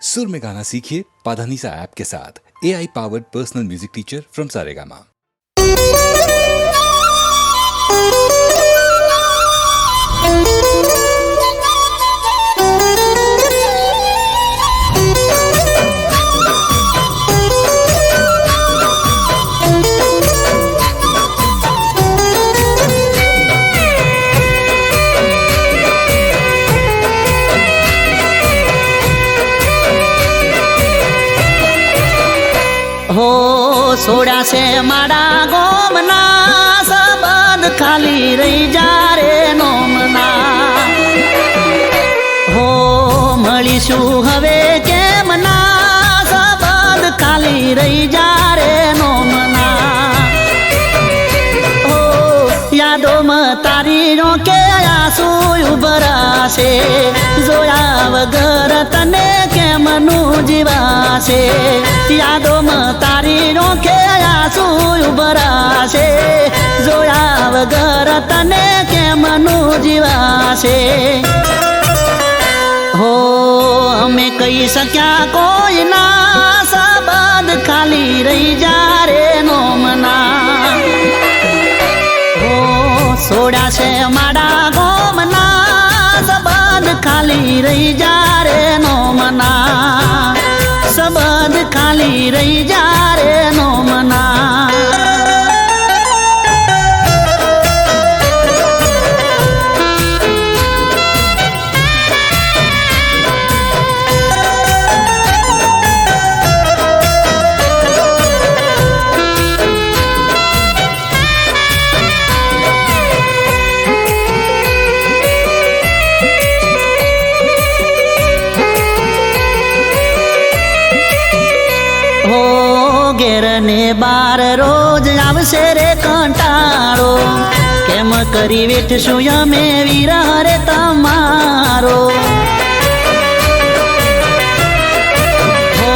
सुर में गाना सीखिए पाधानीसा ऐप के साथ। AI powered personal music teacher from Saregama. हो सोड़ा से माड़ा गोमना सबद खाली रही जा रे नोमना हो મળીશું હવે કેમના सबद खाली रही जा रे नोमना हो યાદોમાં તારી રોકે આંસુ ઉભરાશે જોયા વગર તને કેમનું જીવાશે યાદોમાં તારી રોકે આંસુ ઉભરાશે જોયા વગર તને કેમનું જીવાશે हो અમે કહી શક્યા કોઈ ના सबद खाली रही जा रे नोमना हो सोड़ा से माड़ा गोमना सबद खाली रही जा रे नोमना सबद खाली रही जा रे नोमना ઘેર ને બાર રોજ આવશે રે કંટાળો કેમ કરી વેઠશું અમે વિરહ રે તમારો હો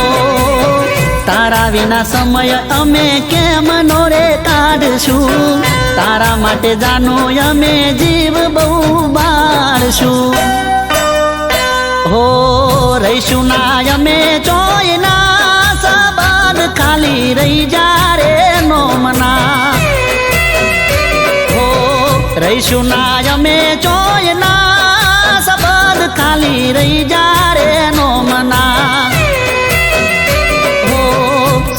તારા વિના સમય અમે કેમ નો રે કાઢશું તારા માટે જાનો અમે જીવ બહુ બાળશું હો રહીશું ના અમે ચોયના सबद खाली रही जा रे नोमना हो रहीशु ना यमे चोयना सबद खाली रही जा रे नोमना हो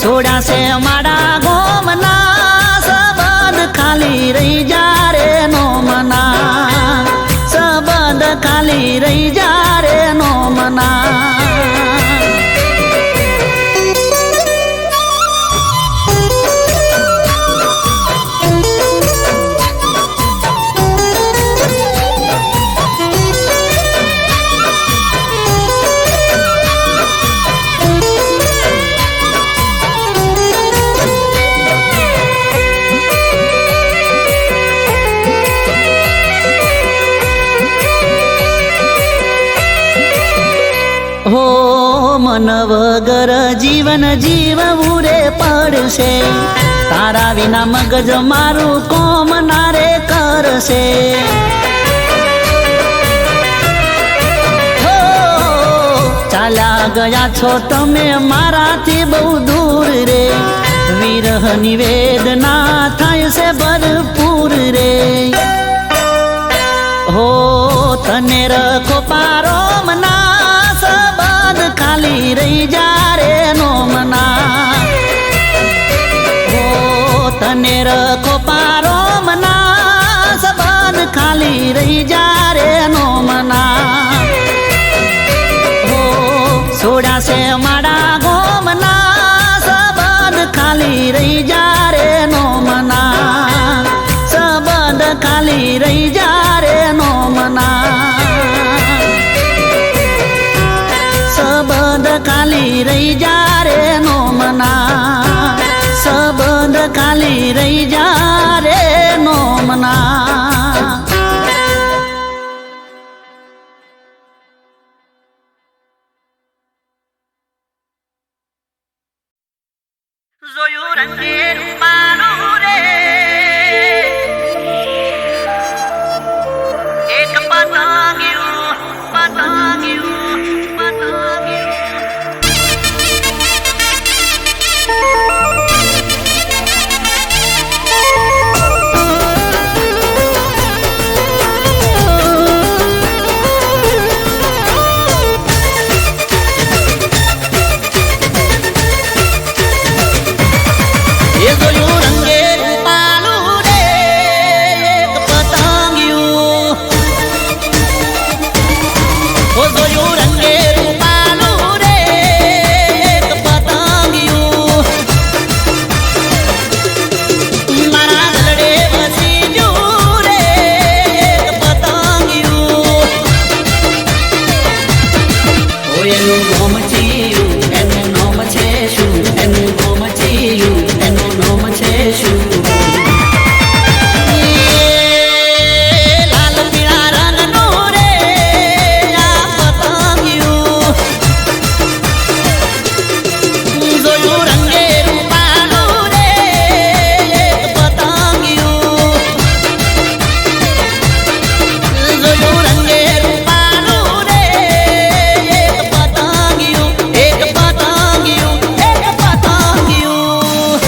सोड़ा से माड़ा गोमना सबद खाली रही जा रे नोमना सबद खाली रही जा रे नोमना हो मन वगर जीवन जीवવું रे પડશે તારા વિના મગજ મારું કોમ ના રે કરશે હો ચાલ્યા ગયા છો તમે મારાથી બહુ દૂર રે વિરહની વેદના થાય છે ભરપૂર રે हो तने रखो पारो मना सबद खाली रही जा रे नोमना हो तने रखो पारो मना सबद खाली रही जा रे नोमना हो सोड़ा से माड़ा गोमना सबद खाली रही जा रे नोमना सबद खाली रही जा रे नोमना सबद खाली रही जा रे नोमना सबद खाली रही जा रे नोमना જોયું રંગેરું મારું રે એક પતંગિયું પતંગિયું પતંગિયું નોમ ચિયું એનું નોમ છે શું એનું નોમ ચિયું એનું નોમ છે શું લાલ પીળા રંગનું રે આ પતંગિયું જોયું રંગે રૂપાનું રે એક પતંગિયું જોયું રંગે રૂપાનું રે એક પતંગિયું એક પતંગિયું એક પતંગિયું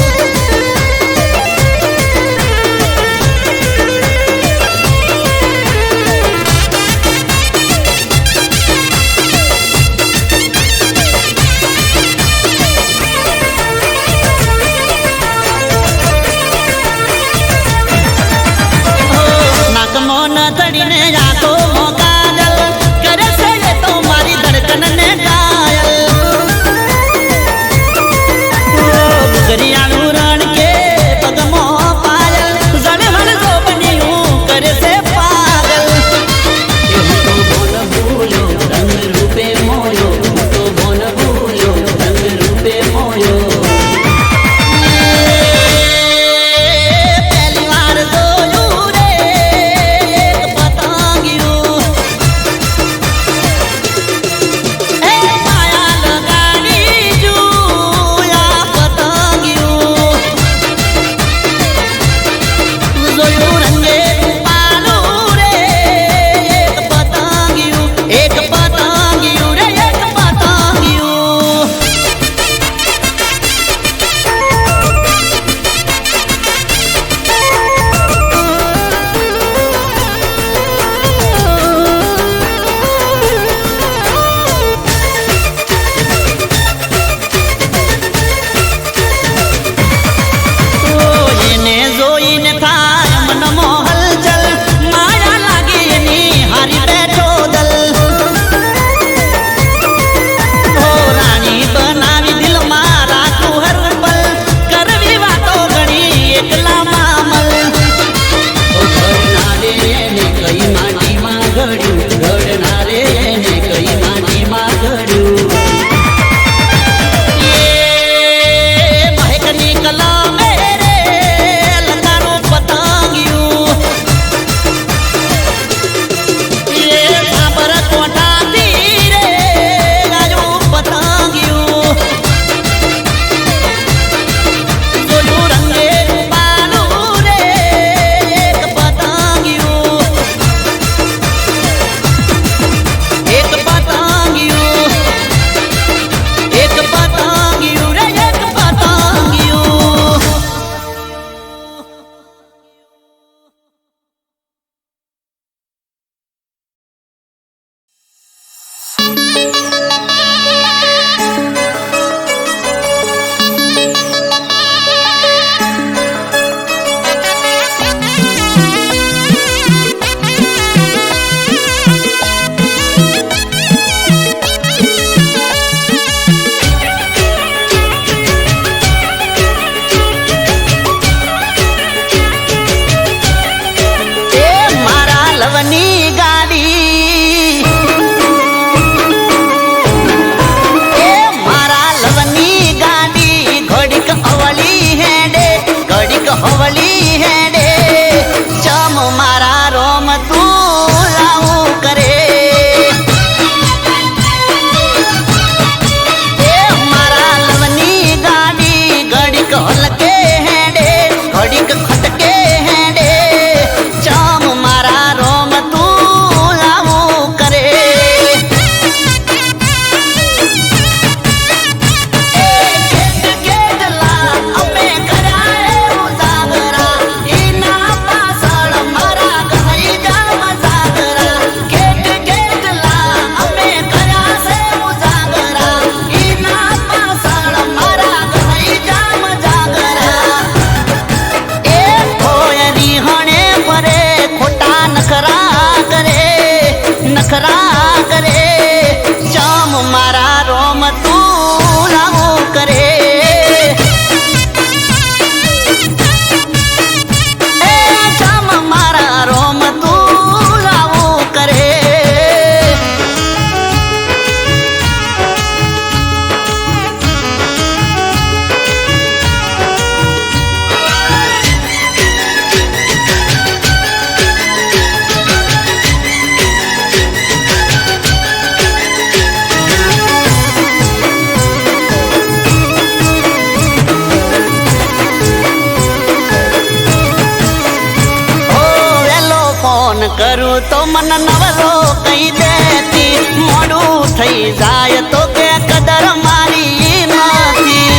તો મન નવરો કહી દેતી, મોડું થઈ જાય તો કે કદર મારી નથી.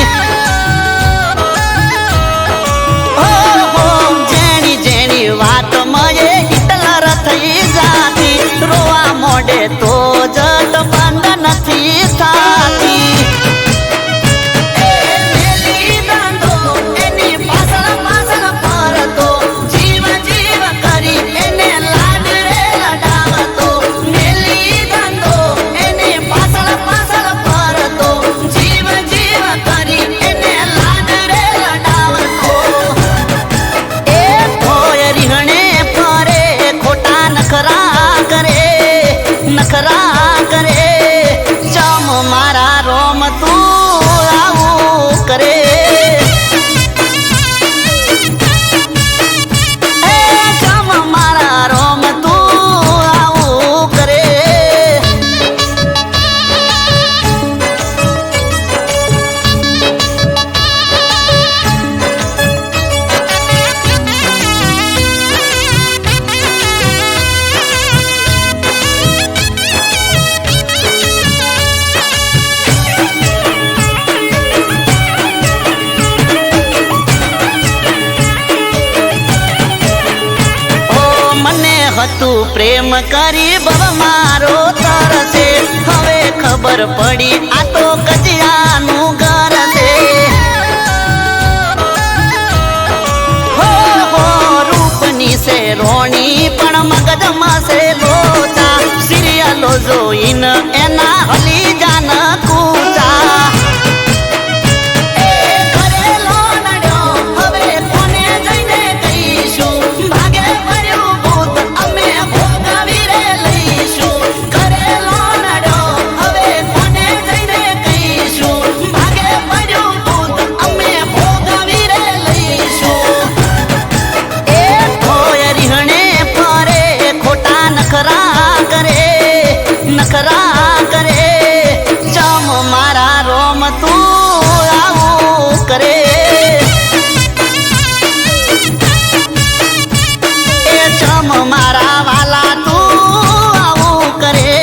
ઓહો જેણી જેણી વાત મયે હિટલર થઈ જાતી, રોવા મોડે તો જટ બંધ નથી થાતી. નખરા કરે ચમ મારા રોમ તું આવું કરે, ચમ મારા રોમ તું આવું કરે. હતું પ્રેમ કરી બવ મારો તરસે, હવે ખબર પડી આ તો કજિયાનું ઘર છે. હો હો રૂપની છે રોણી પણ મગજમાં છે લોચા, સિરિયલો જોઈને એના હલી જાન કૂચા. નખરા કરે ચમ મારા રોમ તું આવું કરે, એ ચમ મારા વાલા તું આવું કરે.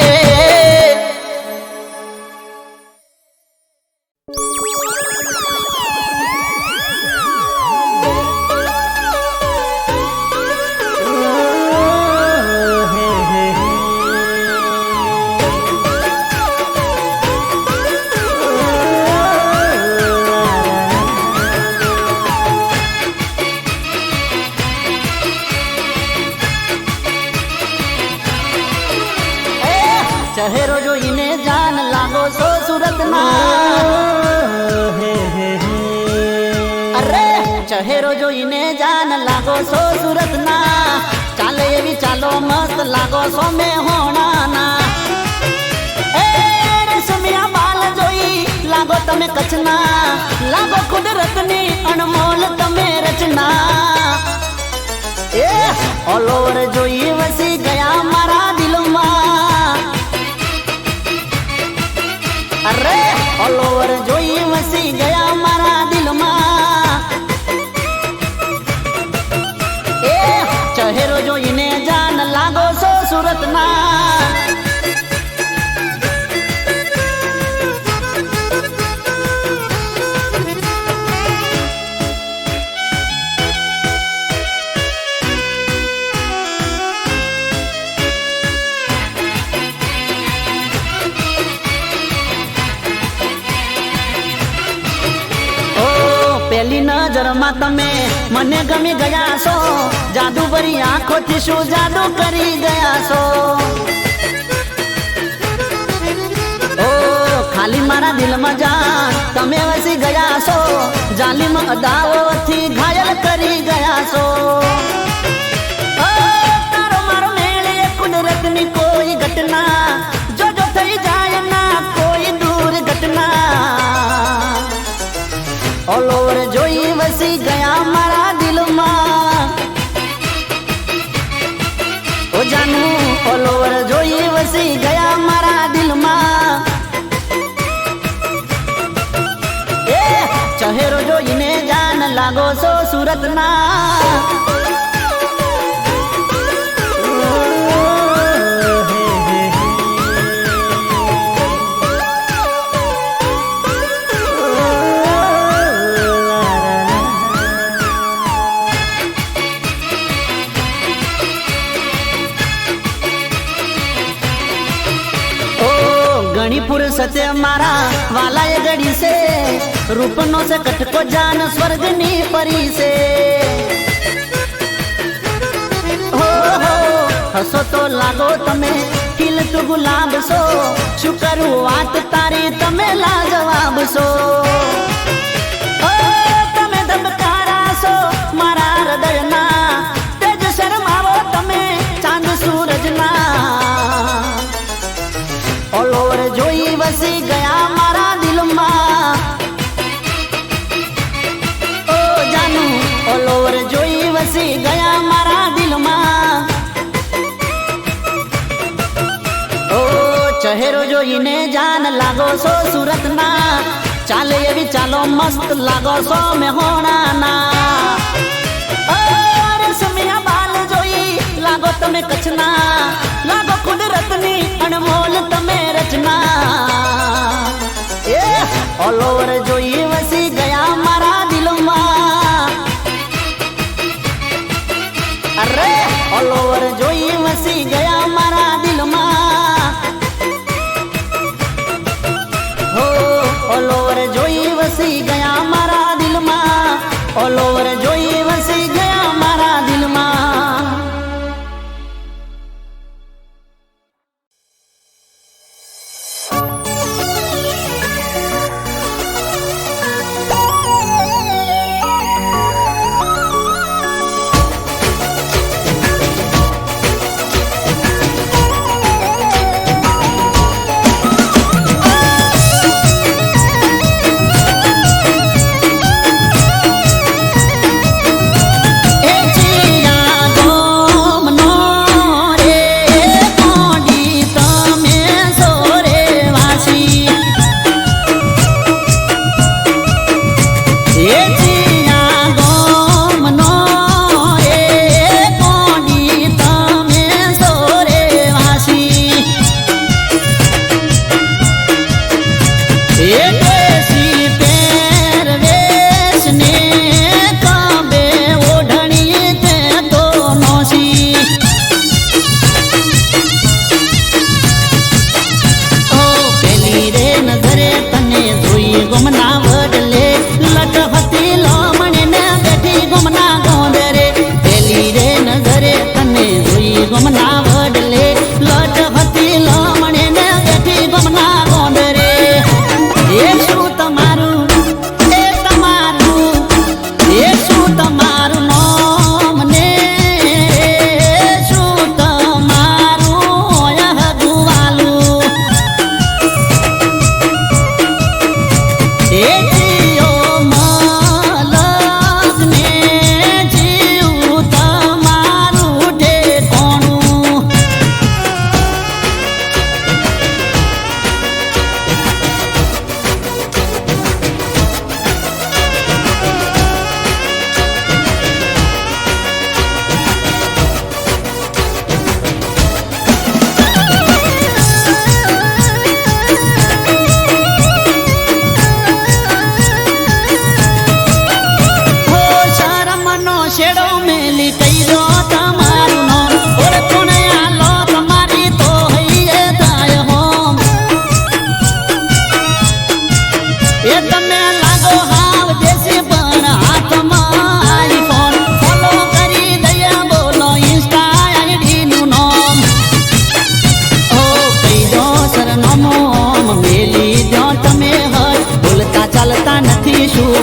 ચહેરો જોઈને જાન લાગો છો સુરતના, અરે ચહેરો જોઈને જાન લાગો છો સુરતના, ચાલે એવી ચાલો મસ્ત લાગો છો મેહોણાના. એ રેશમિયા બાલ જોઈ લાગો તમે કચ્છના, લાગો કુદરતની અણમોલ તમે રચના. એ ઓલ ઓવર જોઈ વસી ગયા મારા દિલમાં, અરે ઓલ ઓવર જોઈ વસી ગયા મારા દિલમાં. એ ચહેરો જોઈને જાન લાગો છો સુરતના. પહેલી નજરમાં તમે મને ગમી ગયા છો, જાદુ ભરી આંખોથી શું જાદુ કરી ગયા છો. ઓ ખાલી મારા દિલમાં જાન તમે વસી ગયા છો, જાલિમ અદાઓથી ઘાયલ કરી ગયા છો. તારો મારો મેળ એ કુદરતની કોઈ ઘટના, જો જો થઈ જાય ના કોઈ દુર્ઘટના. ઓલ ઓવર જોઈ વસી ગયા મારા દિલમાં, ઓ જાનું ઓલ ઓવર જોઈ વસી ગયા મારા દિલમાં. એ ચહેરો જોઈને જાન લાગો છો સુરતના. તે મારા વાલા એ ગડી છે રૂપનો છે કટકો જાન સ્વર્ગની પરી છે હો હો હસો તો લાગો તમે ખીલતું ગુલાબ છો શું કરું વાત તારી તમે લાજવાબ છો ઓ તમે ધબકારા છો મારા હૃદયના તેજ શરમાવો તમે ચાંદ સૂરજના ઓલ ઓવર જોઈ વસી ગયા મારા દિલમાં ઓ જાનુ ઓલ ઓવર જોઈ વસી ગયા મારા દિલમાં ઓ ચહેરો જોઈને જાન લાગો છો સુરતના ચાલે એવી ચાલો મસ્ત લાગો છો મેહોણાના રસમિયા બાલ જોઈ લાગો તમે કચ્છના લાગો કુદરતની અણમોલ તમે રચના એ ઓલ ઓવર જોઈ વસી ગયા મારા દિલમાં અરે ઓલ ઓવર જોઈ વસી ગયા મારા દિલમાં હો ઓલ ઓવર જોઈ વસી ગયા મારા દિલમાં ઓલ ઓવર જોઈ વસી ગયા મારા દિલમાં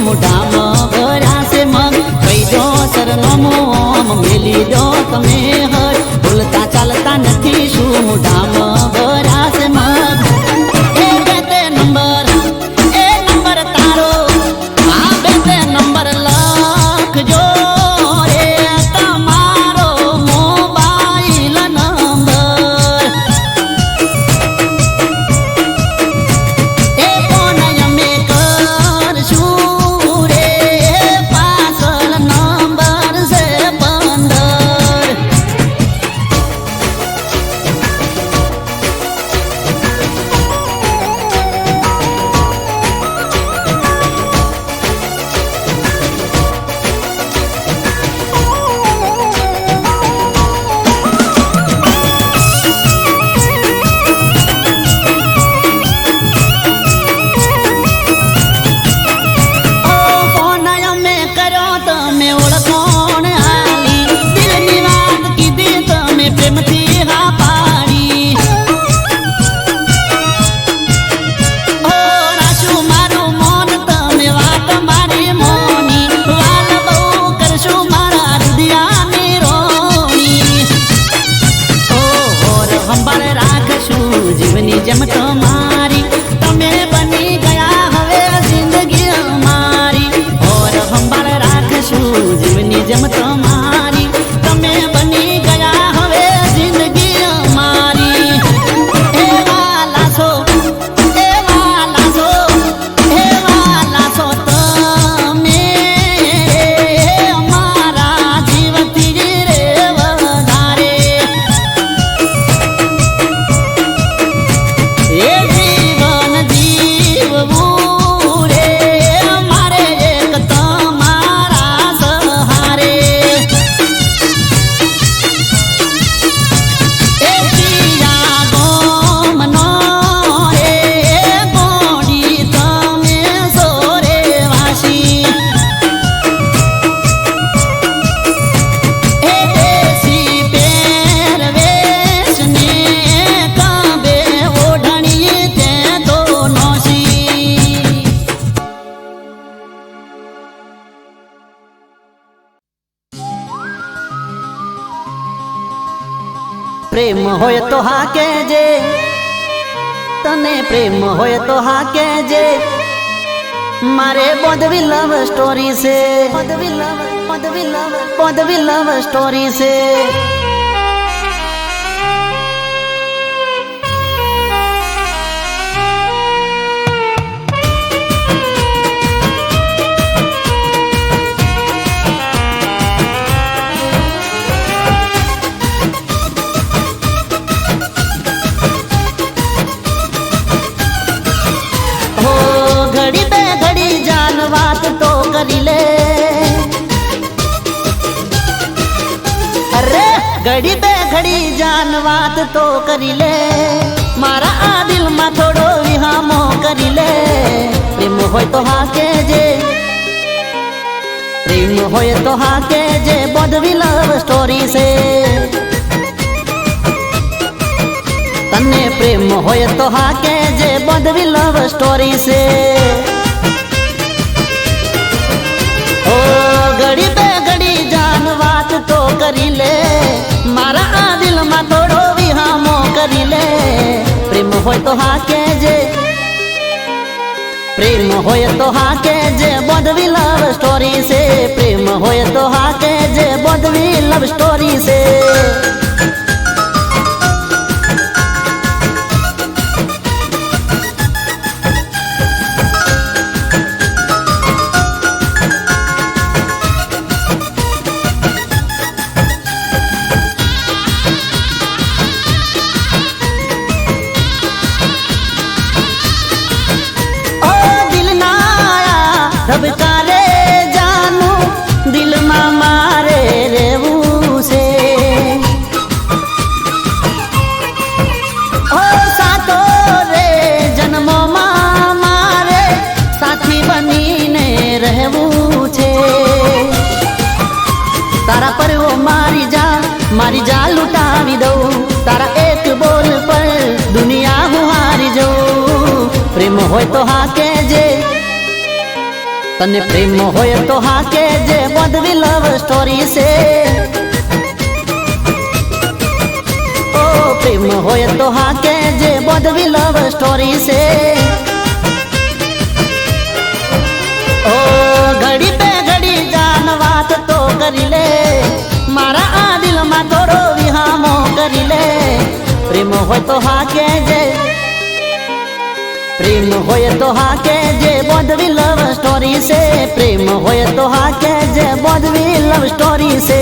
મોઢામાં ભરાશે મગ કઈ દો સરનામું મેલી દો તમે હર બોલતા ચાલતા નથી શું મોઢામાં ભરાશે મગ એ બે તે નંબર તારો આ બે તે નંબર લખજો રે તમારો મોબાઈલ નંબર એ કોણ અમે કરશું રે પાછળ નંબર છે 15 પ્રેમ હોય તો હા કહેજે, તને પ્રેમ હોય તો હા કહેજે, મારે બોધવી લવ સ્ટોરી છે, બોધવી લવ સ્ટોરી છે. ઘડી બે ઘડી જાન વાત તો કરી લે, મારા આ દિલમાં થોડો વિહામો કરી લે. પ્રેમ હોય તો હા કહેજે, પ્રેમ હોય તો હા કહેજે, બોધવી લવ સ્ટોરી છે. તને પ્રેમ હોય તો હા કહેજે, બોધવી લવ સ્ટોરી છે. ઓ ઘડી બે ઘડી જાન વાત તો કરી લે, મારા આ દિલમાં થોડો વિહામો કરી લે. પ્રેમ હોય તો હા કહેજે, પ્રેમ હોય તો હા કહેજે, બોધવી લવ સ્ટોરી છે. પ્રેમ હોય તો હા કહેજે, બોધવી લવ સ્ટોરી છે. ધબકારે જાનું દિલમાં મારે રહેવું છે. ઓ સાતો રે જન્મોમાં મારે સાથી બનીને રહેવું છે. તારા પર ઓ મારી જા લૂંટાવી દઉં, તારા એક બોલ પર દુનિયા હું હારી જઉં. પ્રેમ હોય તો હા કહેજે, તને પ્રેમ હોય તો હા કહેજે, બોધવી લવ સ્ટોરી છે. ઓ પ્રેમ હોય તો હા કહેજે, બોધવી લવ સ્ટોરી છે. ઓ ઘડી બે ઘડી જાન વાત તો કરી લે, મારા આ દિલમાં થોડો વિહામો કરી લે. પ્રેમ હોય તો હા કહેજે, પ્રેમ હોય તો હા કહેજે, બોધવી લવ સ્ટોરી છે. પ્રેમ હોય તો હા કહેજે, બોધવી લવ સ્ટોરી છે.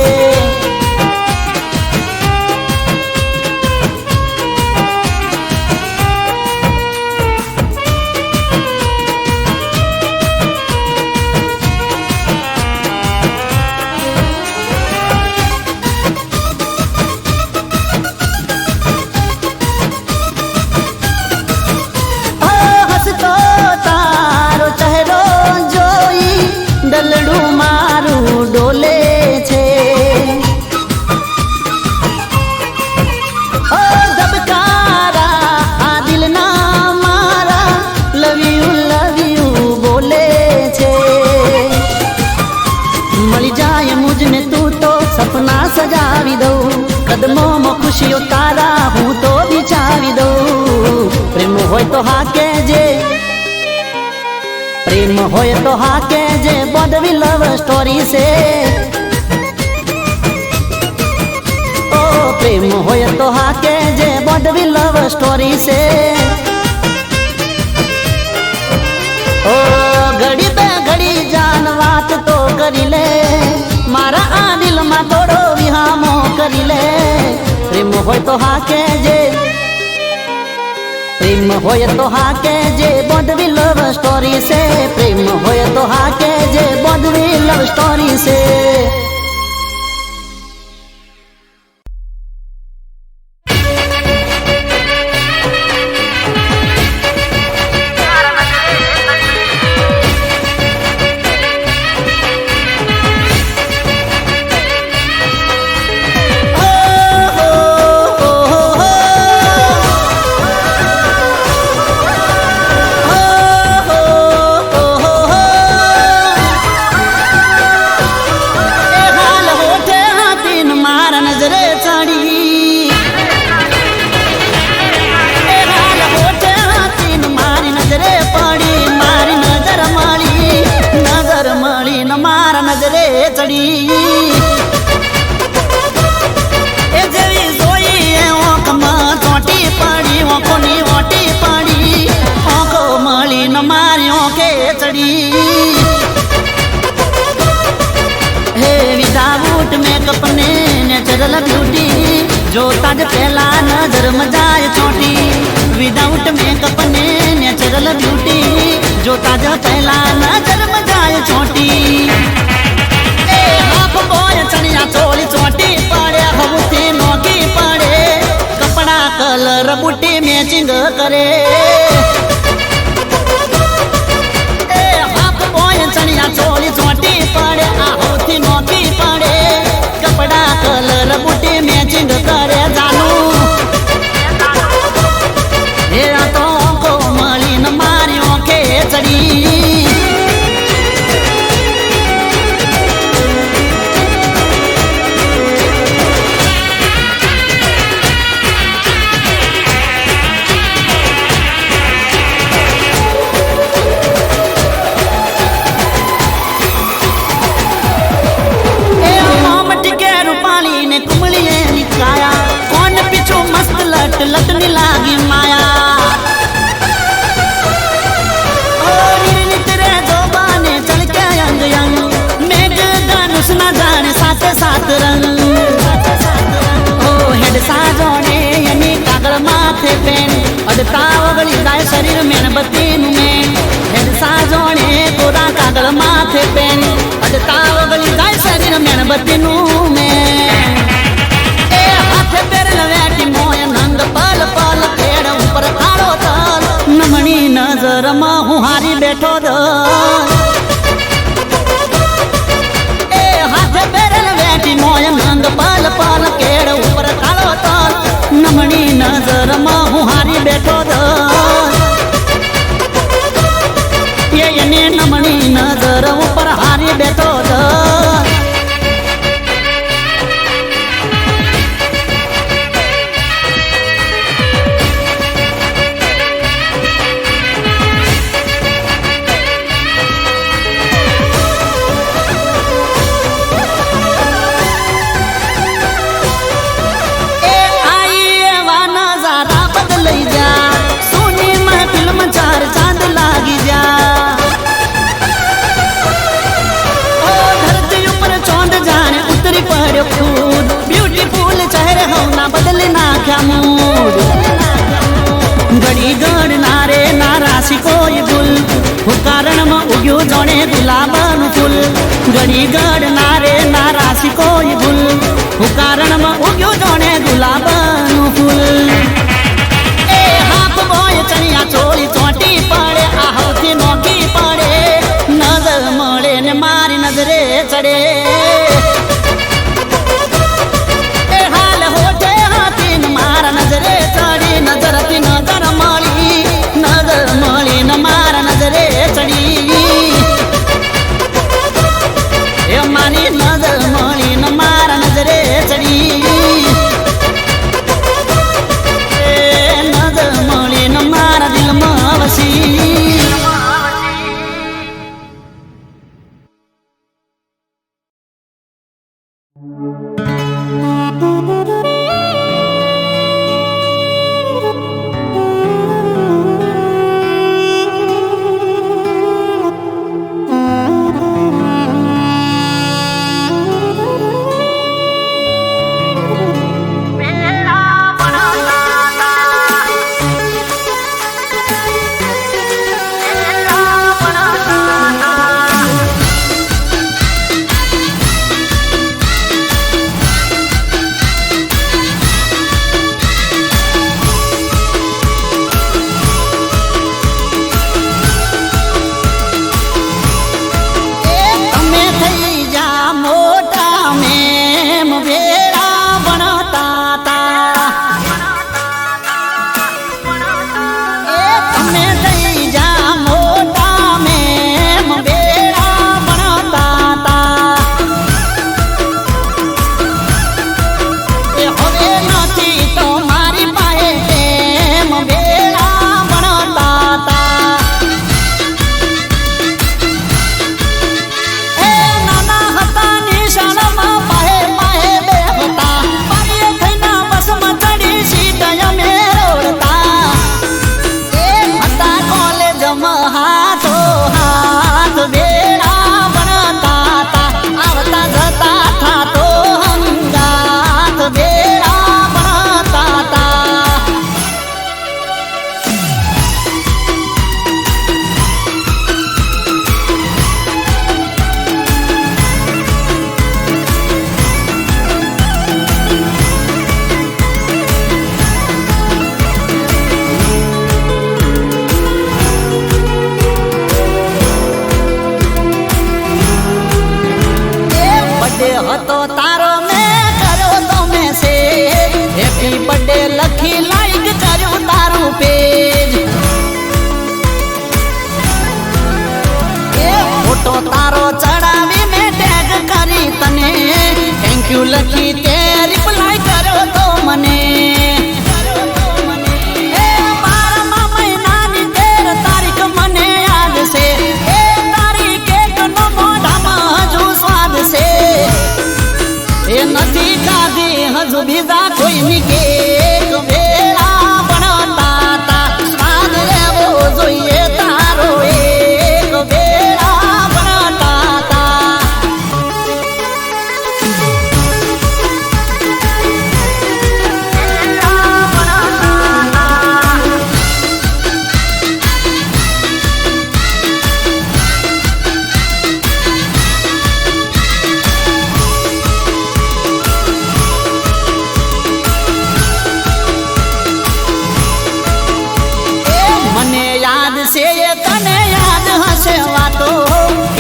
દલડું મારું ડોલે છે, ઓ ધબકારા આ દિલના મારા લવ યુ બોલે છે. મળી જાય મુજને તું તો સપના સજાવી દઉં, કદમોમાં ખુશીઓ તારા હું તો બિછાવી દઉં. પ્રેમ હોય તો હા કહેજે, પ્રેમ હોય તો હા કહેજે, બોધવી લવ સ્ટોરી છે. ઓ પ્રેમ હોય તો હા કહેજે, બોધવી લવ સ્ટોરી છે. ઓ ઘડી બે ઘડી જાન વાત તો કરી લે, મારા આ દિલમાં થોડો વિહામો કરી લે. પ્રેમ હોય તો હા કહેજે, પ્રેમ હોય તો હા કહેજે, બોધવી લવ સ્ટોરી છે. પ્રેમ હોય તો હા કહેજે, બોધવી લવ સ્ટોરી છે. ચડી એ જેવી જોઈ એ ઓંખમાં ચોટી પડી ઓંખોની ઓટી પડી ઓંખો મળી ન મારી ઓંખે ચડી હે વિધાઉટ મેકઅપ ને નેચરલ બ્યુટી જોતા જ પહેલા નજર જાય ચોટી વિધાઉટ મેકઅપ ને નેચરલ બ્યુટી જોતા જ પહેલા નજર જાય ચોટી એ હાફ બોય ચણિયા ચોળી ચોટી પડે હવથી નોકી પડે કપડા કલર બુટી મેચિંગ કરે એ હાફ બોય ચણિયા ચોળી ચોટી પડે હવથી નોકી પડે કપડા કલર બુટી મેચિંગ કરે જાનું એ તો કો મળીને મારી ઓંખે ચડી લટની લાગી માયા રે જોબાને ચલકે અંગ અંગ મેઘ ધનુષ ના જાણે સાથે સાત રંગ ઓ હેડ સાજોને એની કાગળ માથે પેન અડતા ઓગળી જાય શરીર મેણબત્તી નું મેન હેડ સાજોને કોરા કાગળ માથે પેન અડતા ઓગળી જાય શરીર મેણબત્તી નું મેન એ હાથે પેરેલ વેટી મોય નંગ પલ પલ પેડ ઉપર ખાડો તલ નમણી નજરમાં હું હારી બેઠો દલ એ હાથે પેરેલ વેટી મોય નંગ પલ પલ કેડ ઉપર ખાડો તલ નમણી નજરમાં હું હારી બેઠો દલ એને નમણી નજર ઉપર હારી બેઠો દલ બદલી નાખ્યા મૂડ ઘડી ગણના રે ના રાશિ કોઈ ભૂલ હું કારણમાં ઉગ્યું જોણે ગુલાબનું ફૂલ ઘડી ગણના રે ના રાશિ કોઈ ભૂલ હું કારણમાં ઉગ્યું જોણે ગુલાબનું ફૂલ એ હાફ બોય ચણિયા ચોળી ચોટી પડે આ હવથી નોકી પડે નજર મળે ને મારી નજરે ચડે નજરે ચડી નજરથી નજર મળી ન મારા નજરે ચડી એ મારી નજર મળી ન મારા નજરે ચડી એ નજર મળી ન મારા દિલમાં વસી ફોટો તારો ચડાવી મેં ટેગ કરી તને થેન્ક યુ લખી તે રિપ્લાય કર્યો તો મને એ બારમા મહિનાની 13 તારીખ મને યાદ છે એ તારી કેકનો મોઢામાં હજુ સ્વાદ છે એ નથી ખાધી હજુ બીજા કોઈની કેક વેળા ભણતા તા સ્વાદ લેવો જોઈએ તારો એક વેળા ભણતા તા મને યાદ છે એ તને યાદ હશે વાતો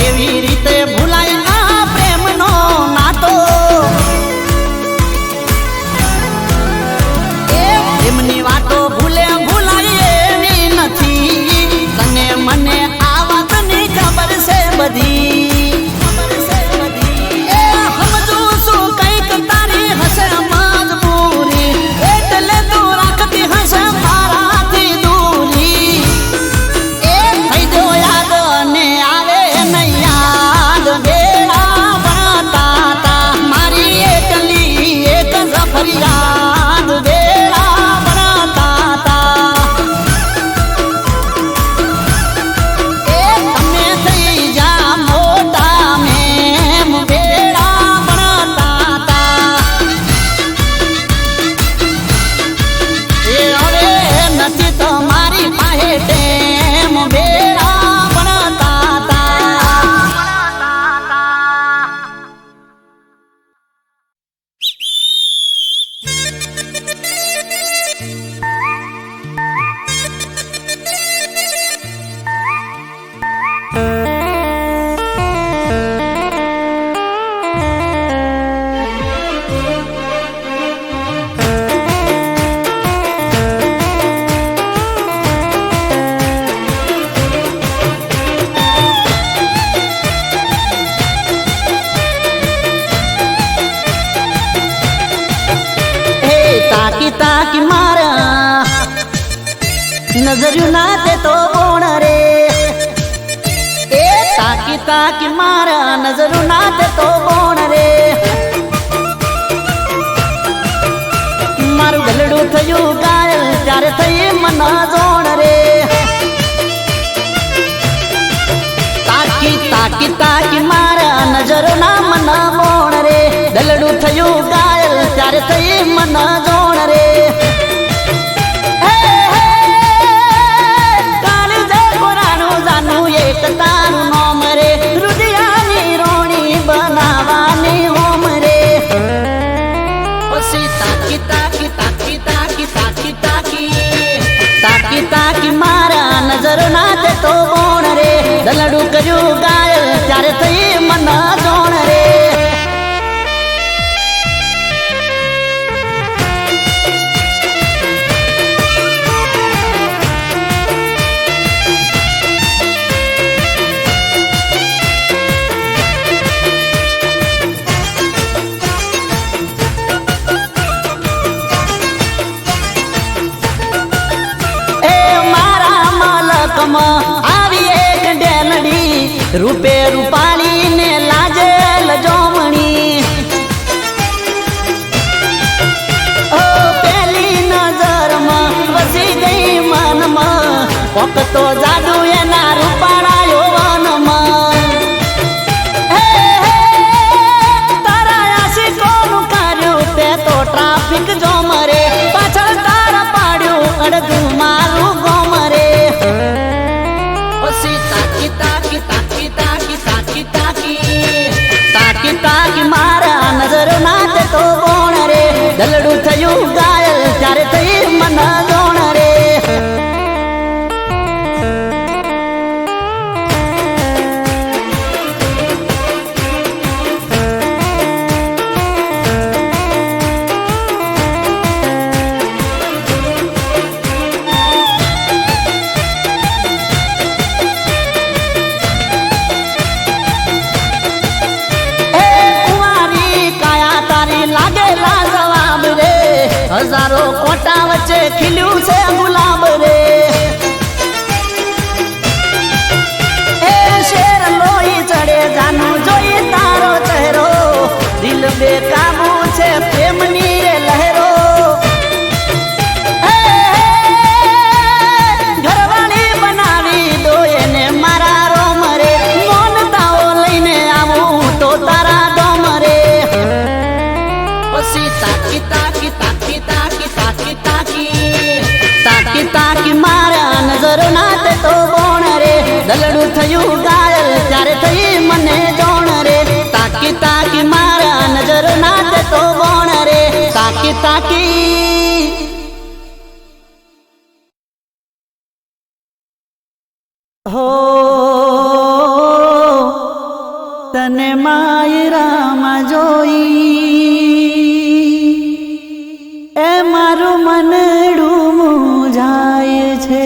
એવી રીતે ભૂલાય ના પ્રેમનો નાતો એ પ્રેમની વાતો ભૂલાય એવી નથી તને મને આ વાતની ખબર છે બધી એ સમજુ છું કંઈક તારી હશે મજબૂરી એટલે તું રાખતી હશે મારાથી દૂરી એ થઈ જો યાદ ને આવે નહીં યાદ વેળા ભણતા તા મારી એકલી એક જ ફરિયાદ વેળા ભણતા તા એ તમે થઈ જા મોટા મેમ વેળા ભણતા તા એ હવે નથી તો મારી પાસે ટેમ વેળા ભણતા તા એ તાકી તાકી મારા નજર્યું ના તે તો બોણ રે એ તાકી તાકી મારા નજરું ના તે તો બોણ રે મારું ગલડું થયું ગાયલ ત્યારે થઈ મન જોણ રે તાકી તાકી તાકી મારા નજર ના મન બોણ રે ગલડું થયું ગાયલ ત્યારે થઈ મન જોણ રે એક તારું નોમ રે રુદિયાની રોણી બનાવાની હોમ રે પછી તાકી તાકી તાકી તાકી તાકી તાકી તાકી તાકી મારા નજર ના તે તો બોણ રે દલડું કર્યું ગાયલ ત્યારે થઈ મન જોણ રે આવી એક ડેલડી રૂપે રૂપાળી ને લાજે લજોમણી ઓ પેલી નજરમાં વસી ગઈ મનમાં કોક તો જાદુ એના રૂપાળા યૌવનમાં તારા આશિકોનું કાર્યું તે તો ટ્રાફિક જોમ રે પાછળ તારા પાડ્યું અડધું મારું ગોમ રે પછી તાકી તાકી તાકી તાકી તાકી તાકી તાકી તાકી મારા નજર ના તે તો બોણ રે દલડું થયું ગાયલ ત્યારે થઈ મન જોણ રે છે ગુલાબ રે એ શેર લોહી ચડે જાનું જોઈ તારો ચહેરો દિલ બેકાબુ છે પ્રેમની રે લહેરો ઘરવાળી બનાવી દો એને મારા રોમ રે મોનતાઓ લઈને આવું તો તારા ડોમ રે પછી તાકી તાકી તાકી તાકી તાકી તાકી તાકી તાકી મારા નજર નાતે તો બોણ રે દલડું થયું ગાયલ ત્યારે થઈ મને જોણ રે તાકી તાકી મારા નજર નાતે તો બોણ રે તાકી તાકી હો તને માયરામાં જોઈ એ મારું મનડું મૂંઝાય છે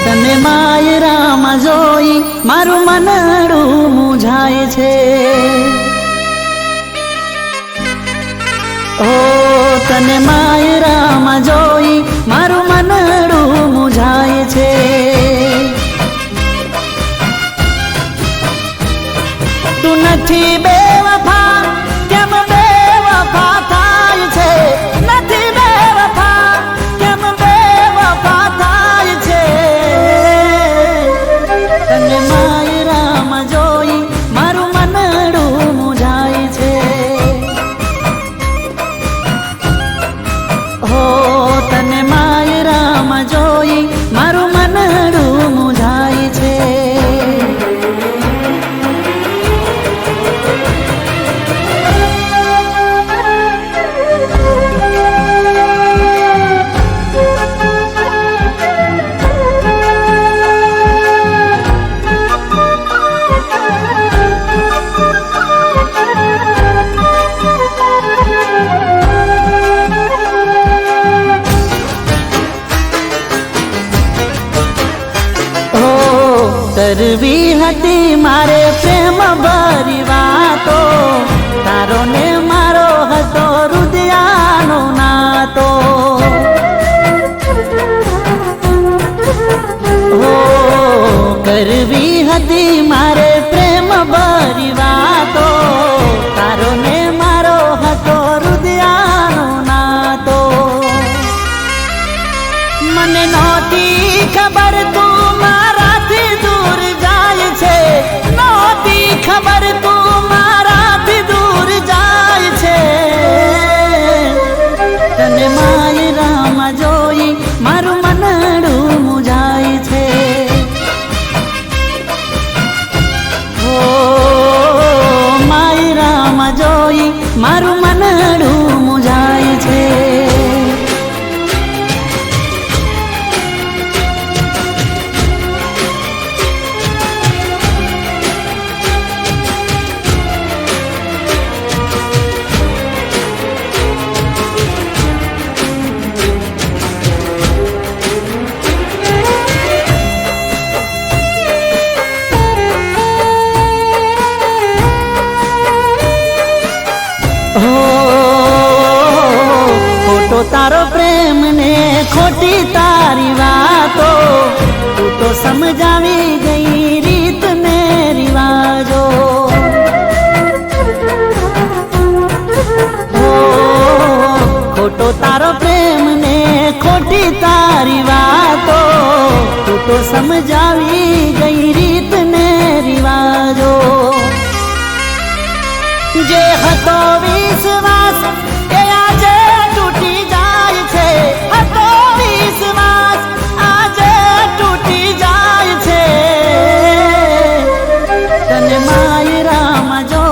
તને માયરામાં જોઈ મારું મનડું મૂંઝાય છે ઓ તને માયરામાં જોઈ મારું મનડું મૂંઝાય છે તું નથી બેવફા કેમ બેવફા થાય છે નથી બેવફા કેમ બેવફા થાય છે તને માયરામાં જોઈ મારું મનડું મૂંઝાય છે હો તને માયરામાં જોઈ મારું મનડું મૂંઝાય છે કરવી હતી મારે પ્રેમ ભરી વાતો તારો ને મારો હતો હૃદયાનો નાતો હો કરવી હતી મારે પ્રેમ ભરી વાતો તારો ને મારો હતો હૃદયાનો નાતો મને નહોતી ખબર તું મારાથી દૂર જાય છે નહોતી ખબર તું મારાથી દૂર જાય છે તને માયરામાં જોઈ મારું મનડું મૂંઝાય છે ઓ માયરામાં જોઈ મારું મનડું મૂંઝાય છે ખોટો તારો પ્રેમ ને ખોટી તારી વાતો સમજાવી ગઈ રીત ને રિવાજો. ખોટો તારો પ્રેમ ને ખોટી તારી વાતો, તું તો સમજાવી ગઈ રીત ને રિવાજો. જે હતો વિશ્વાસ એ આજે તૂટી જાય છે, હતો વિશ્વાસ આજે તૂટી જાય છે. તને માયરામાં જો